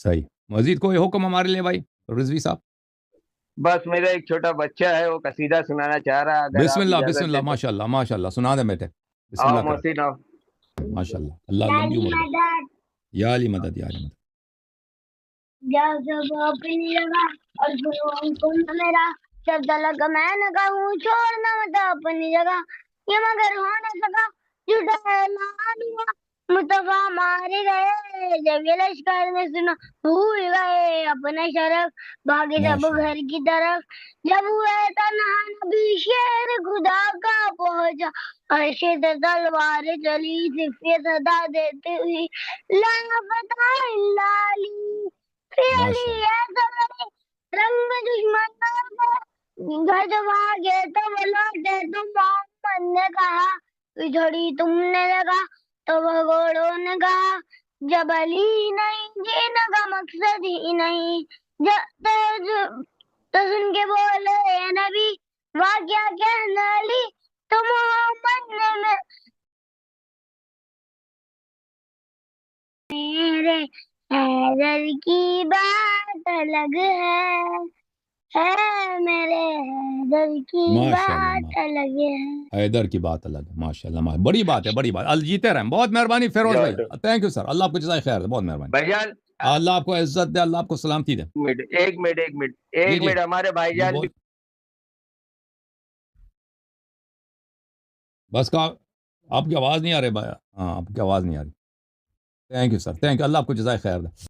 صحیح. مزید کوئی حکم ہمارے لیے بھائی رضوی صاحب؟ بس میرا ایک چھوٹا بچہ ہے، وہ قصیدہ سنانا چاہ رہا، اگر بسم آپ اللہ اجازت بسم اللہ، دیں تو۔ ماشاء اللہ ماشاء اللہ، سنا دیں بیٹے، بسم آؤ اللہ کریں. محسن آؤ۔ ماشاء اللہ، اللہ لمبی عمر دے. یا علی مدد، یا علی مدد. جب اپنی جگہ اور سنوں تم میرا، جب تلک میں نہ کہوں چھوڑنا مت اپنی جگہ، یہ مگر ہو نہ سکا جھوٹا اعلان ہوا، مصطفیٰ مارے گئے جب یہ لشکر میں سنا، بھول گئے اپنے شرف بھاگے سب گھر کی طرف، جب ہوئے تنہا نبی شیر خدا کا پہنچا، عرش سے تلوار چلی صفے صدا دیتے ہوئی، لا فتح الا علی علی ایسا رنگ میں دشمن گھر جب آگے تو وہ لوٹے تو محمد نے کہا، پچھڑی تم نے لگا تو وہ گھوڑوں نے کہا، جب علی نہیں جینے کا مقصد ہی نہیں، تو سن کے بولے اے نبی واقعہ کہنا علی، تو محمد نے میرے حیدر کی بات الگ ہے میرے حیدر کی بات الگ ہے، حیدر کی بات الگ ہے. ماشاء اللہ، بڑی بات ہے، بڑی بات. اللہ جیتے رہیں. بہت مہربانی فیروز بھائی، تھینک یو سر. اللہ آپ کو جزائے خیر دے، بہت مہربانی. بھائی جان اللہ آپ کو عزت دے، اللہ آپ کو سلامتی دے. ایک منٹ ہمارے بھائی جان بھی بس کا آپ کی آواز نہیں آ رہی بھائی. ہاں، آپ کی آواز نہیں آ رہی. Thank you sir, thank you. اللہ آپ کو جزائے خیر دے.